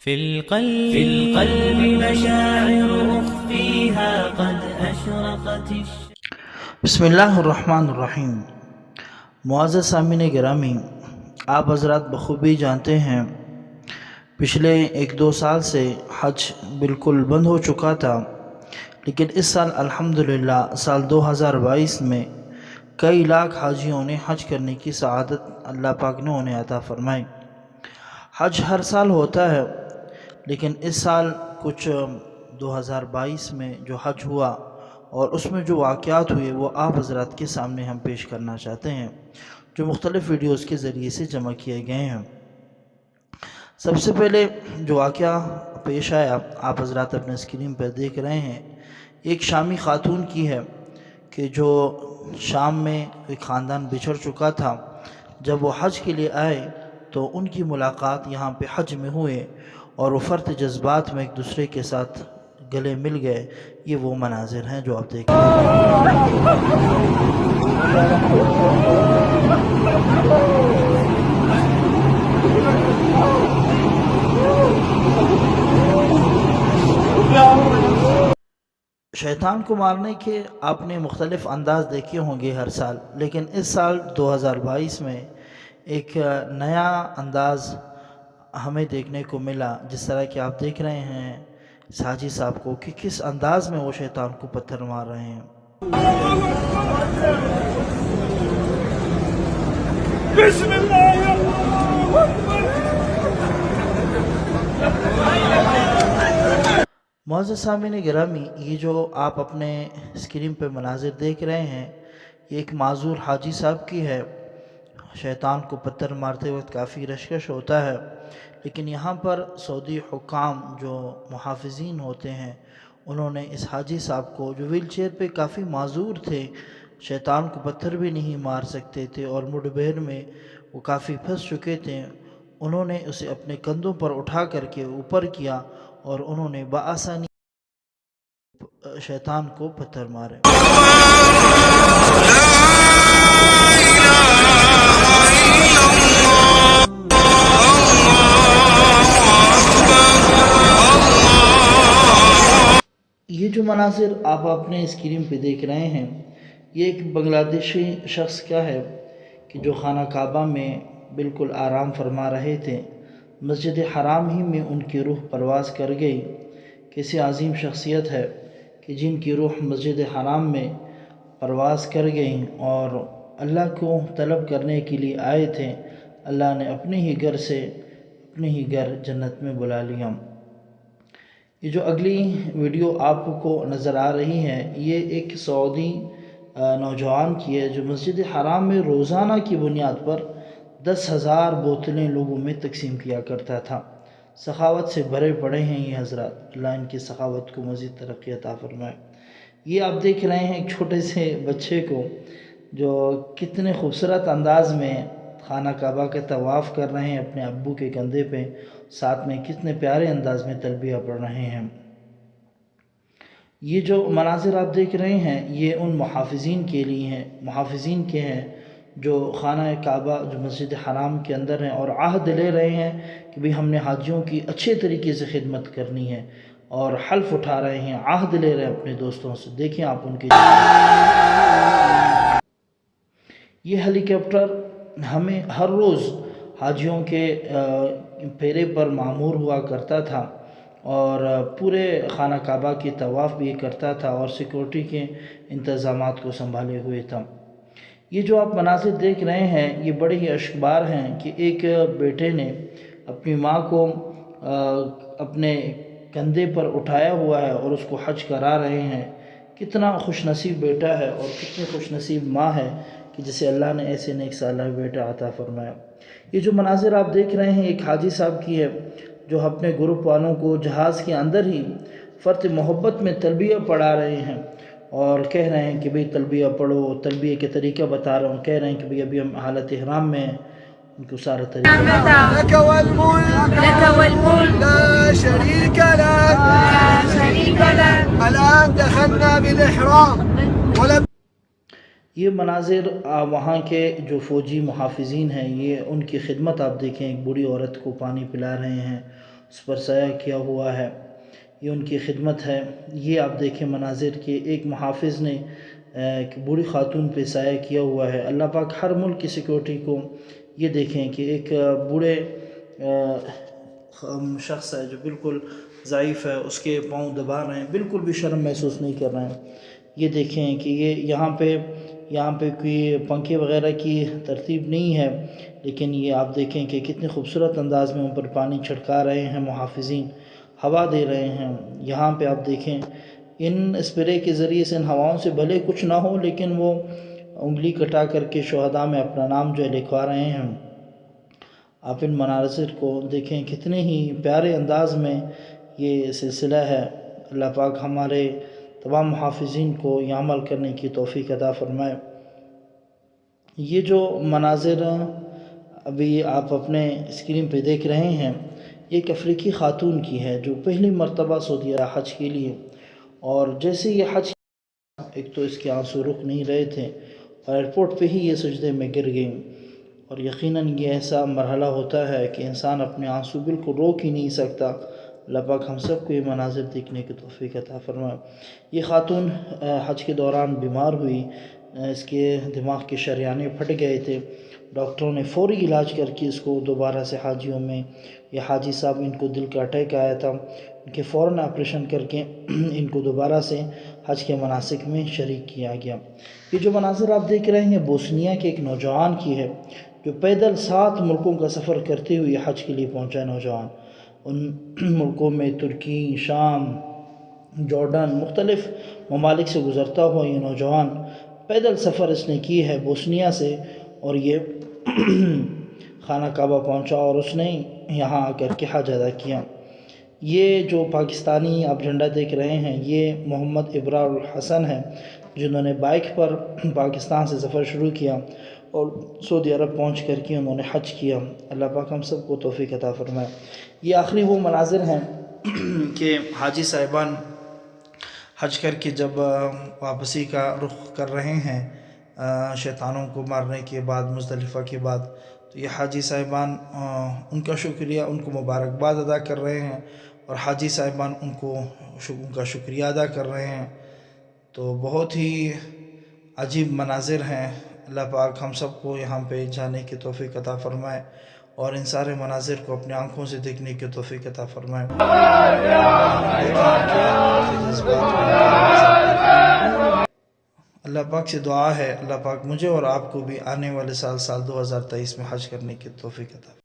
في القلب مشاعر أخفيها قد أشرقت بسم اللہ الرحمن الرحیم۔ معزز سامعین گرامی، آپ حضرات بخوبی جانتے ہیں پچھلے 1-2 سال سے حج بالکل بند ہو چکا تھا، لیکن اس سال الحمدللہ سال 2022 میں کئی لاکھ حاجیوں نے حج کرنے کی سعادت اللہ پاک نے انہیں عطا فرمائی۔ حج ہر سال ہوتا ہے، لیکن اس سال کچھ 2022 میں جو حج ہوا اور اس میں جو واقعات ہوئے وہ آپ حضرات کے سامنے ہم پیش کرنا چاہتے ہیں، جو مختلف ویڈیوز کے ذریعے سے جمع کیے گئے ہیں۔ سب سے پہلے جو واقعہ پیش آیا آپ حضرات اپنے اسکرین پر دیکھ رہے ہیں، ایک شامی خاتون کی ہے کہ جو شام میں ایک خاندان بچھڑ چکا تھا، جب وہ حج کے لیے آئے تو ان کی ملاقات یہاں پہ حج میں ہوئے اور وہ فرط جذبات میں ایک دوسرے کے ساتھ گلے مل گئے۔ یہ وہ مناظر ہیں جو آپ دیکھ رہے ہیں۔ شیطان کو مارنے کے آپ نے مختلف انداز دیکھے ہوں گے ہر سال، لیکن اس سال 2022 میں ایک نیا انداز ہمیں دیکھنے کو ملا، جس طرح کہ آپ دیکھ رہے ہیں اس حاجی صاحب کو کہ کس انداز میں وہ شیطان کو پتھر مار رہے ہیں۔ بسم اللہ اللہ اکبر۔ معزز سامعین گرامی، یہ جو آپ اپنے اسکرین پہ مناظر دیکھ رہے ہیں، یہ ایک معذور حاجی صاحب کی ہے۔ شیطان کو پتھر مارتے وقت کافی رشکش ہوتا ہے، لیکن یہاں پر سعودی حکام جو محافظین ہوتے ہیں، انہوں نے اس حاجی صاحب کو جو ویل چیئر پہ کافی معذور تھے، شیطان کو پتھر بھی نہیں مار سکتے تھے اور مڈبھیڑ میں وہ کافی پھنس چکے تھے، انہوں نے اسے اپنے کندھوں پر اٹھا کر کے اوپر کیا اور انہوں نے بآسانی شیطان کو پتھر مارے۔ یہ جو مناظر آپ اپنے اسکرین پہ دیکھ رہے ہیں، یہ ایک بنگلہ دیشی شخص کا ہے کہ جو خانہ کعبہ میں بالکل آرام فرما رہے تھے، مسجد حرام ہی میں ان کی روح پرواز کر گئی۔ کیسی عظیم شخصیت ہے کہ جن کی روح مسجد حرام میں پرواز کر گئیں اور اللہ کو طلب کرنے کے لیے آئے تھے، اللہ نے اپنے ہی گھر سے اپنے ہی گھر جنت میں بلا لیا۔ یہ جو اگلی ویڈیو آپ کو نظر آ رہی ہے، یہ ایک سعودی نوجوان کی ہے جو مسجد حرام میں روزانہ کی بنیاد پر 10,000 بوتلیں لوگوں میں تقسیم کیا کرتا تھا۔ سخاوت سے بھرے پڑے ہیں یہ حضرات، اللہ ان کی سخاوت کو مزید ترقی عطا فرمائے۔ یہ آپ دیکھ رہے ہیں ایک چھوٹے سے بچے کو جو کتنے خوبصورت انداز میں خانہ کعبہ کے طواف کر رہے ہیں اپنے ابو کے کندھے پہ، ساتھ میں کتنے پیارے انداز میں تلبیہ پڑھ رہے ہیں۔ یہ جو مناظر آپ دیکھ رہے ہیں، یہ ان محافظین کے ہیں جو خانہ کعبہ جو مسجد حرام کے اندر ہیں اور عہد لے رہے ہیں کہ بھی ہم نے حاجیوں کی اچھے طریقے سے خدمت کرنی ہے، اور حلف اٹھا رہے ہیں، عہد لے رہے ہیں اپنے دوستوں سے۔ دیکھیں آپ ان کے یہ ہیلی کاپٹر ہمیں ہر روز حاجیوں کے پھیرے پر معمور ہوا کرتا تھا اور پورے خانہ کعبہ کی طواف بھی کرتا تھا اور سیکورٹی کے انتظامات کو سنبھالے ہوئے تھا۔ یہ جو آپ مناظر دیکھ رہے ہیں، یہ بڑے ہی اشکبار ہیں کہ ایک بیٹے نے اپنی ماں کو اپنے کندھے پر اٹھایا ہوا ہے اور اس کو حج کرا رہے ہیں۔ کتنا خوش نصیب بیٹا ہے اور کتنی خوش نصیب ماں ہے کہ جسے اللہ نے ایسے نیک سالہ بیٹا عطا فرمایا۔ یہ جو مناظر آپ دیکھ رہے ہیں ایک حاجی صاحب کی ہے جو اپنے گروپ والوں کو جہاز کے اندر ہی فرط محبت میں تلبیہ پڑھا رہے ہیں اور کہہ رہے ہیں کہ بھئی تلبیہ پڑھو، تلبیہ کے طریقہ بتا رہا ہوں، کہہ رہے ہیں کہ بھئی ابھی ہم حالت احرام میں ہیں، ان کو سارا طریقہ لك والملك لا شريك لك الآن دخلنا بالإحرام۔ یہ مناظر وہاں کے جو فوجی محافظین ہیں، یہ ان کی خدمت آپ دیکھیں، ایک بوڑھی عورت کو پانی پلا رہے ہیں، اس پر سایہ کیا ہوا ہے، یہ ان کی خدمت ہے۔ یہ آپ دیکھیں مناظر کہ ایک محافظ نے ایک بوڑھی خاتون پہ سایہ کیا ہوا ہے۔ اللہ پاک ہر ملک کی سیکورٹی کو، یہ دیکھیں کہ ایک بوڑھے شخص ہے جو بالکل ضعیف ہے، اس کے پاؤں دبا رہے ہیں، بالکل بھی شرم محسوس نہیں کر رہے ہیں۔ یہ دیکھیں کہ یہ یہاں پہ کوئی پنکھے وغیرہ کی ترتیب نہیں ہے، لیکن یہ آپ دیکھیں کہ کتنے خوبصورت انداز میں ان پر پانی چھڑکا رہے ہیں محافظین، ہوا دے رہے ہیں۔ یہاں پہ آپ دیکھیں ان اسپرے کے ذریعے سے ان ہواؤں سے بھلے کچھ نہ ہو، لیکن وہ انگلی کٹا کر کے شہداء میں اپنا نام جو ہے لکھوا رہے ہیں۔ آپ ان مناظر کو دیکھیں کتنے ہی پیارے انداز میں یہ سلسلہ ہے۔ اللہ پاک ہمارے تمام محافظین کو یہ عمل کرنے کی توفیق عطا فرمائے۔ یہ جو مناظر ابھی آپ اپنے اسکرین پہ دیکھ رہے ہیں، یہ ایک افریقی خاتون کی ہے جو پہلی مرتبہ سعودیہ حج کے لیے، اور جیسے یہ حج، ایک تو اس کے آنسو رک نہیں رہے تھے اور ایئرپورٹ پہ ہی یہ سجدے میں گر گئیں، اور یقیناً یہ ایسا مرحلہ ہوتا ہے کہ انسان اپنے آنسو بالکل روک ہی نہیں سکتا۔ اللہ پاک ہم سب کو یہ مناظر دیکھنے کی توفیق عطا فرمائے۔ یہ خاتون حج کے دوران بیمار ہوئی، اس کے دماغ کے شریانے پھٹ گئے تھے، ڈاکٹروں نے فوری علاج کر کے اس کو دوبارہ سے حاجیوں میں، یہ حاجی صاحب ان کو دل کا اٹیک آیا تھا، ان کے فوراً آپریشن کر کے ان کو دوبارہ سے حج کے مناسک میں شریک کیا گیا۔ یہ جو مناظر آپ دیکھ رہے ہیں بوسنیا کے ایک نوجوان کی ہے جو پیدل 7 ملکوں کا سفر کرتے ہوئے حج کے لیے پہنچا نوجوان۔ ان ملکوں میں ترکی، شام، جارڈن، مختلف ممالک سے گزرتا ہوا یہ نوجوان پیدل سفر اس نے کی ہے بوسنیا سے، اور یہ خانہ کعبہ پہنچا اور اس نے یہاں آ کر کے حج ادا کیا۔ یہ جو پاکستانی آپ جھنڈا دیکھ رہے ہیں، یہ محمد ابرار الحسن ہے جنہوں نے بائک پر پاکستان سے سفر شروع کیا اور سعودی عرب پہنچ کر کے انہوں نے حج کیا۔ اللہ پاک ہم سب کو توفیق عطا فرمائے۔ یہ آخری وہ مناظر ہیں کہ حاجی صاحبان حج کر کے جب واپسی کا رخ کر رہے ہیں شیطانوں کو مارنے کے بعد، مزدلفہ کے بعد، تو یہ حاجی صاحبان ان کا شکریہ، ان کو مبارکباد ادا کر رہے ہیں، اور حاجی صاحبان ان کا شکریہ ادا کر رہے ہیں۔ تو بہت ہی عجیب مناظر ہیں۔ اللہ پاک ہم سب کو یہاں پہ جانے کی توفیق عطا فرمائے اور ان سارے مناظر کو اپنی آنکھوں سے دیکھنے کی توفیق عطا فرمائے۔ اللہ پاک سے دعا ہے اللہ پاک مجھے اور آپ کو بھی آنے والے سال 2023 میں حج کرنے کی توفیق عطا فرمائے۔